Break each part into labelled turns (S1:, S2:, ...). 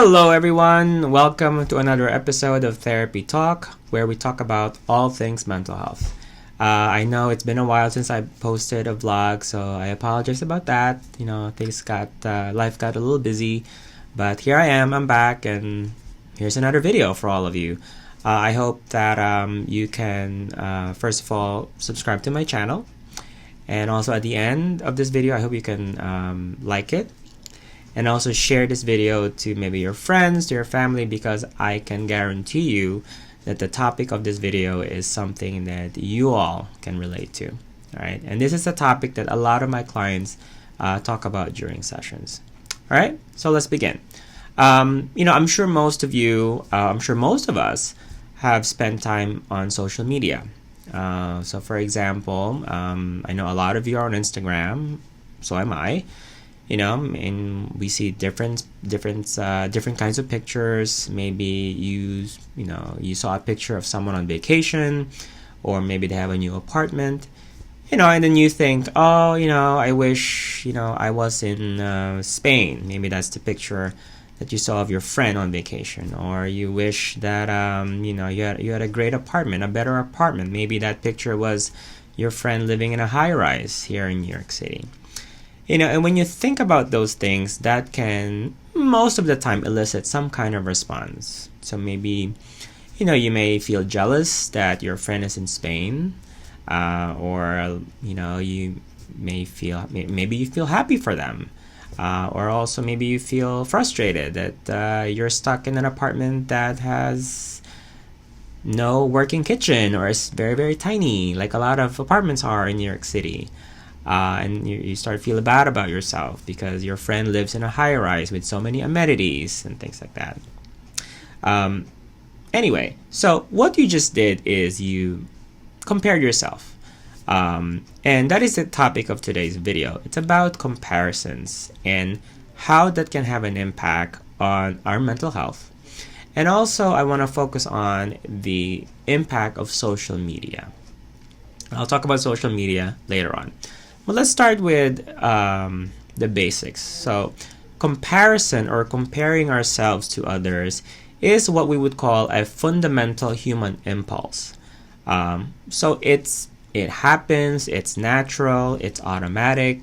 S1: Hello, everyone. Welcome to another episode of Therapy Talk, where we talk about all things mental health. I know it's been a while since I posted a vlog, so I apologize about that. Life got a little busy, but here I am. I'm back, and here's another video for all of you. I hope that you can, first of all, subscribe to my channel, and also at the end of this video, I hope you can like it. And also share this video to maybe your friends, to your family, because I can guarantee you that the topic of this video is something that you all can relate to. All right, and this is a topic that a lot of my clients talk about during sessions. All right, so let's begin. I'm sure most of you, I'm sure most of us have spent time on social media. So for example, I know a lot of you are on Instagram, so am I. And we see different kinds of pictures. Maybe you saw a picture of someone on vacation, or maybe they have a new apartment, and then you think, oh, I wish, I was in Spain. Maybe that's the picture that you saw of your friend on vacation, or you wish that you had a great apartment, a better apartment. Maybe that picture was your friend living in a high-rise here in New York City. And when you think about those things, that can most of the time elicit some kind of response. So maybe, you may feel jealous that your friend is in Spain, or you may feel, maybe you feel happy for them, or also maybe you feel frustrated that you're stuck in an apartment that has no working kitchen, or is very, very tiny, like a lot of apartments are in New York City. And you start feeling bad about yourself because your friend lives in a high-rise with so many amenities and things like that. Anyway, so what you just did is you compared yourself. And that is the topic of today's video. It's about comparisons and how that can have an impact on our mental health. And also, I want to focus on the impact of social media. I'll talk about social media later on. Well, let's start with the basics. So, comparison or comparing ourselves to others is what we would call a fundamental human impulse. So it happens, it's natural, it's automatic,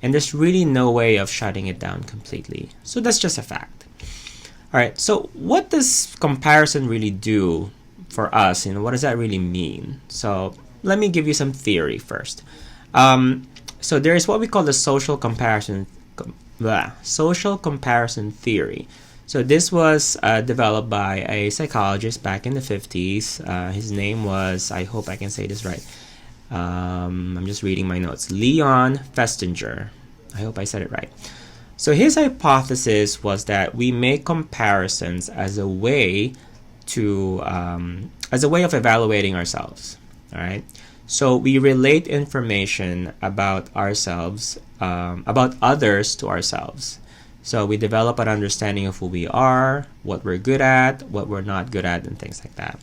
S1: and there's really no way of shutting it down completely. So that's just a fact. All right, so what does comparison really do for us? What does that really mean? So let me give you some theory first. So there is what we call the social comparison theory. So this was developed by a psychologist back in the 50s. His name was, I hope I can say this right. I'm just reading my notes. Leon Festinger. I hope I said it right. So his hypothesis was that we make comparisons as a way of evaluating ourselves. All right. So we relate information about ourselves, about others to ourselves. So we develop an understanding of who we are, what we're good at, what we're not good at, and things like that.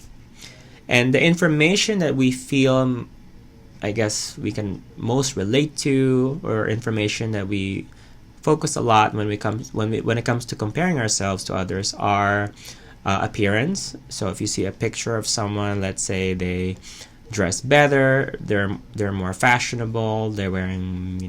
S1: And the information that we feel, I guess we can most relate to, or information that we focus a lot when it comes to comparing ourselves to others, are appearance. So if you see a picture of someone, let's say they dress better, they're more fashionable, they're wearing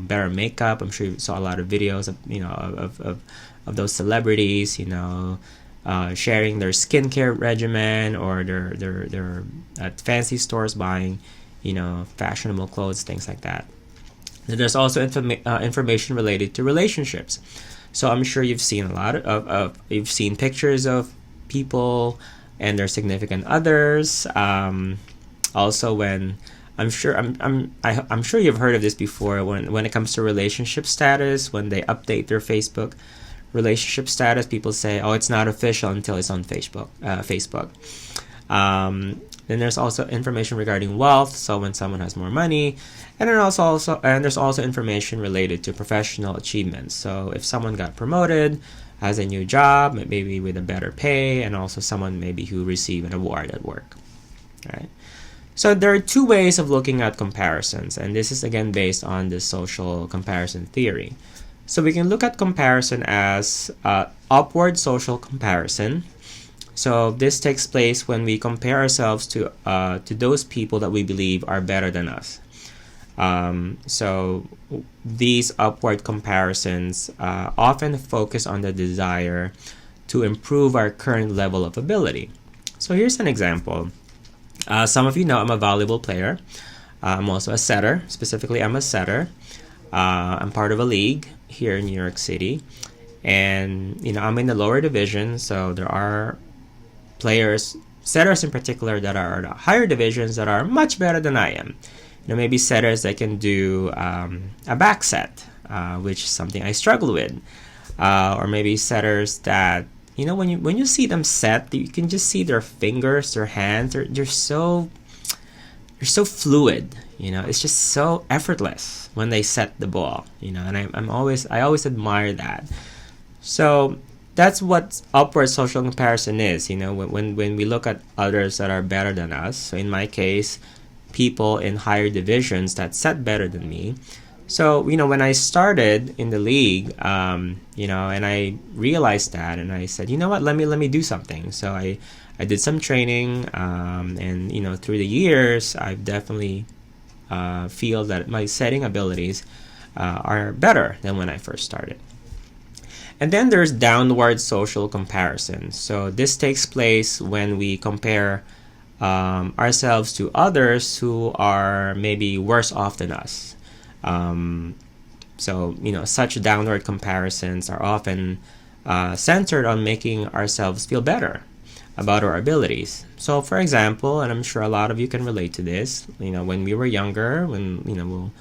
S1: better makeup. I'm sure you saw a lot of videos of those celebrities sharing their skincare regimen, or they're at fancy stores buying fashionable clothes, things like that. Then there's also information related to relationships. So I'm sure you've seen a lot of you've seen pictures of people and their significant others. Also, when I'm sure you've heard of this before. When it comes to relationship status, when they update their Facebook relationship status, people say, "Oh, it's not official until it's on Facebook." Then there's also information regarding wealth. So when someone has more money, and then there's also information related to professional achievements. So if someone got promoted, has a new job, maybe with a better pay, and also someone maybe who received an award at work. All right. So there are two ways of looking at comparisons, and this is again based on the social comparison theory. So we can look at comparison as upward social comparison. So this takes place when we compare ourselves to those people that we believe are better than us. So these upward comparisons often focus on the desire to improve our current level of ability. So here's an example. Some of you know I'm a volleyball player. I'm also a setter. Specifically, I'm a setter. I'm part of a league here in New York City. And, I'm in the lower division, so there are players, setters in particular, that are the higher divisions that are much better than I am. Maybe setters that can do a back set, which is something I struggle with. Or maybe setters that, when you see them set, you can just see their fingers, their hands, they're so fluid. It's just so effortless when they set the ball. And I always admire that. So that's what upward social comparison is. When we look at others that are better than us. So in my case, people in higher divisions that set better than me. So when I started in the league, and I realized that, and I said, what, let me do something. So I did some training, and through the years, I've definitely feel that my setting abilities are better than when I first started. And then there's downward social comparison. So this takes place when we compare ourselves to others who are maybe worse off than us. So such downward comparisons are often centered on making ourselves feel better about our abilities. So for example, and I'm sure a lot of you can relate to this, when we were younger, when we'll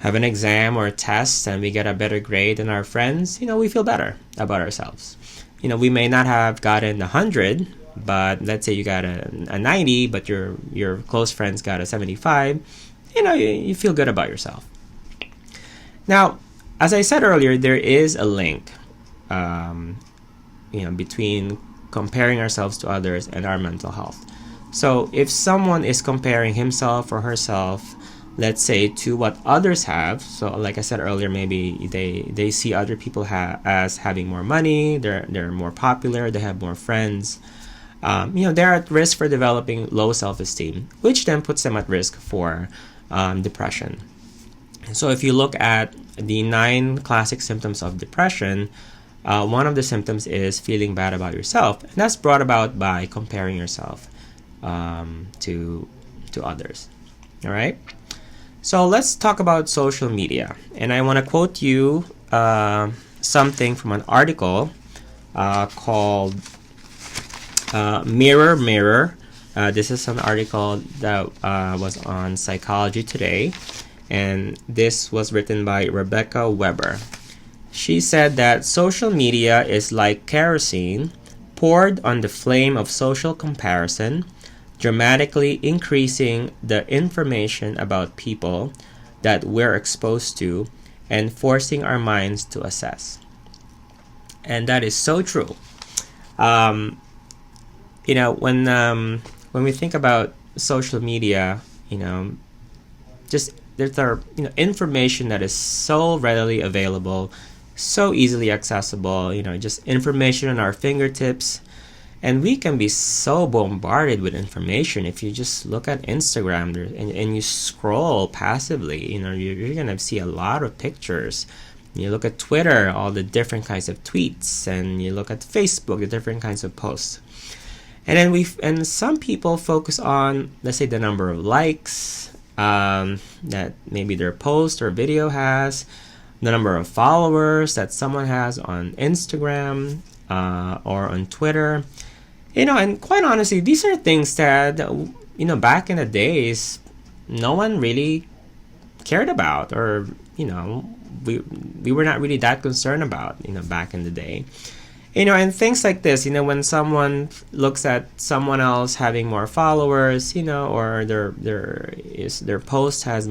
S1: have an exam or a test and we get a better grade than our friends, we feel better about ourselves. We may not have gotten 100, but let's say you got a 90, but your close friends got a 75, you feel good about yourself. Now, as I said earlier, there is a link between comparing ourselves to others and our mental health. So if someone is comparing himself or herself, let's say, to what others have, so like I said earlier, maybe they see other people as having more money, they're more popular, they have more friends, they're at risk for developing low self-esteem, which then puts them at risk for depression. So if you look at the 9 classic symptoms of depression, one of the symptoms is feeling bad about yourself, and that's brought about by comparing yourself to others. All right. So let's talk about social media, and I want to quote you something from an article called Mirror Mirror. This is an article that was on Psychology Today, and this was written by Rebecca Weber. She said that social media is like kerosene poured on the flame of social comparison, dramatically increasing the information about people that we're exposed to and forcing our minds to assess. And that is so true. When we think about social media, just there's information that is so readily available, so easily accessible, just information on our fingertips. And we can be so bombarded with information. If you just look at Instagram and you scroll passively, you're going to see a lot of pictures. You look at Twitter, all the different kinds of tweets, and you look at Facebook, the different kinds of posts. And then and some people focus on, let's say, the number of likes that maybe their post or video has, the number of followers that someone has on Instagram or on Twitter. And quite honestly, these are things that, back in the days, no one really cared about, or, we were not really that concerned about, back in the day. And things like this, when someone looks at someone else having more followers, or their post has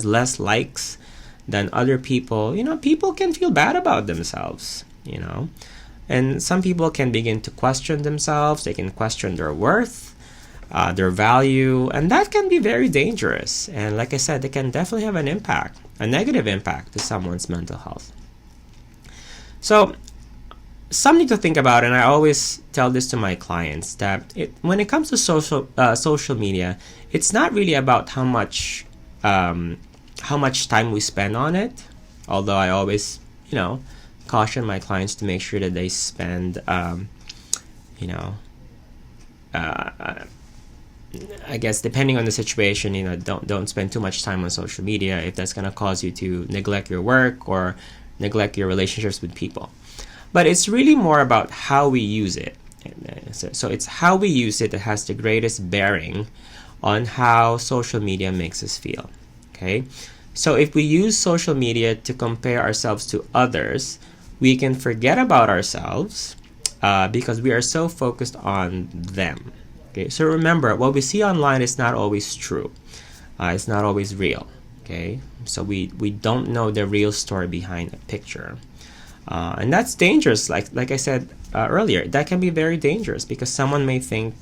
S1: less likes than other people, people can feel bad about themselves, And some people can begin to question themselves. They can question their worth. their value, and that can be very dangerous. And like I said, it can definitely have an impact, a negative impact to someone's mental health. So something to think about, and I always tell this to my clients, that when it comes to social media, it's not really about how much time we spend on it. Although I always, caution my clients to make sure that they spend, I guess depending on the situation, don't spend too much time on social media if that's going to cause you to neglect your work or neglect your relationships with people. But it's really more about how we use it. So it's how we use it that has the greatest bearing on how social media makes us feel. Okay? So if we use social media to compare ourselves to others, we can forget about ourselves because we are so focused on them. Okay? So remember, what we see online is not always true. It's not always real. Okay? So we don't know the real story behind a picture. And that's dangerous. Like I said earlier, that can be very dangerous because someone may think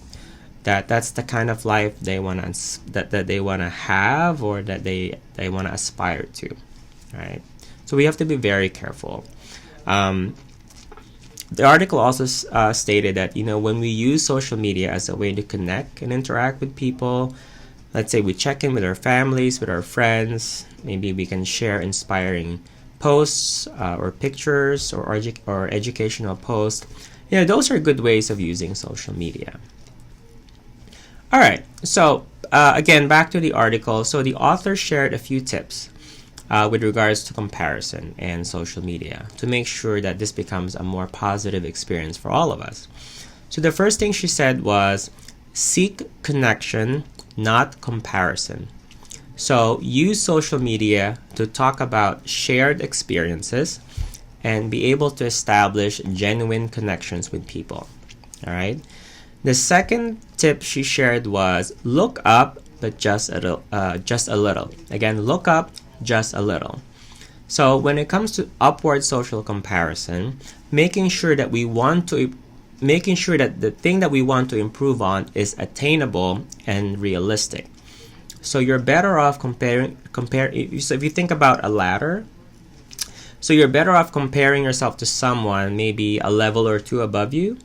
S1: that that's the kind of life they want to have or that they want to aspire to, right? So we have to be very careful. The article also stated that when we use social media as a way to connect and interact with people, let's say we check in with our families, with our friends, maybe we can share inspiring posts or pictures or educational posts. Those are good ways of using social media. All right, so again, back to the article. So the author shared a few tips with regards to comparison and social media to make sure that this becomes a more positive experience for all of us. So the first thing she said was seek connection, not comparison. So use social media to talk about shared experiences and be able to establish genuine connections with people. All right. The second tip she shared was look up, but just a little. Again, look up just a little. So when it comes to upward social comparison, making sure that the thing that we want to improve on is attainable and realistic. So you're better off comparing. So if you think about a ladder, so you're better off comparing yourself to someone maybe a level or two above you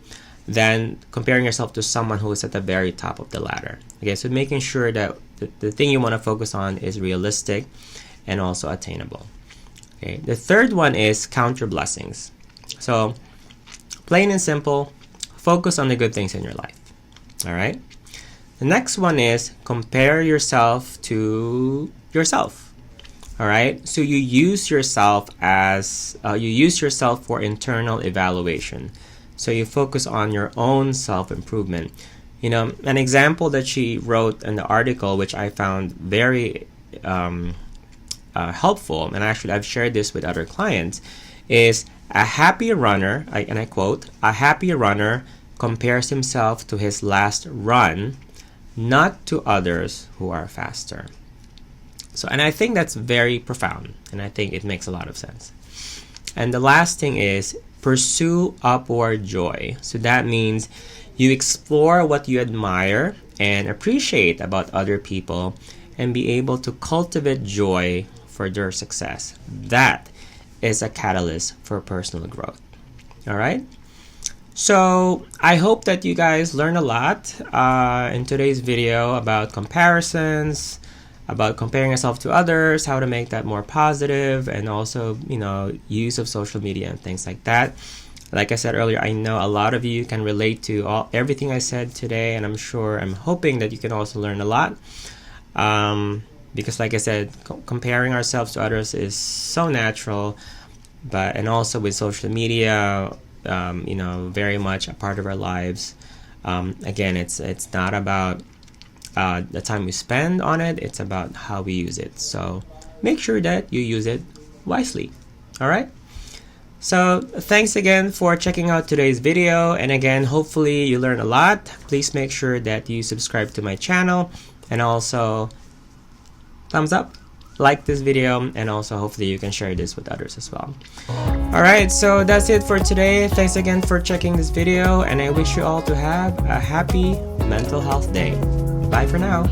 S1: than comparing yourself to someone who is at the very top of the ladder. Okay, so making sure that the thing you want to focus on is realistic and also attainable. Okay, the third one is count your blessings. So plain and simple, focus on the good things in your life. All right. The next one is compare yourself to yourself. All right. So you use yourself for internal evaluation. So you focus on your own self-improvement. An example that she wrote in the article, which I found very helpful, and actually I've shared this with other clients, is a happy runner, and I quote, a happy runner compares himself to his last run, not to others who are faster. So, and I think that's very profound, and I think it makes a lot of sense. And the last thing is pursue upward joy. So that means you explore what you admire and appreciate about other people and be able to cultivate joy for their success. That is a catalyst for personal growth. All right? So I hope that you guys learned a lot in today's video about comparisons, about comparing yourself to others, how to make that more positive, and also, use of social media and things like that. Like I said earlier, I know a lot of you can relate to everything I said today, and I'm hoping that you can also learn a lot. Because like I said, comparing ourselves to others is so natural, and also with social media, very much a part of our lives. Again, it's not about the time we spend on it, it's about how we use it. So make sure that you use it wisely. All right? So thanks again for checking out today's video, and again, hopefully you learned a lot. Please make sure that you subscribe to my channel, and also thumbs up, like this video, and also hopefully you can share this with others as well. Alright, so that's it for today. Thanks again for checking this video, and I wish you all to have a happy Mental Health Day. Bye for now.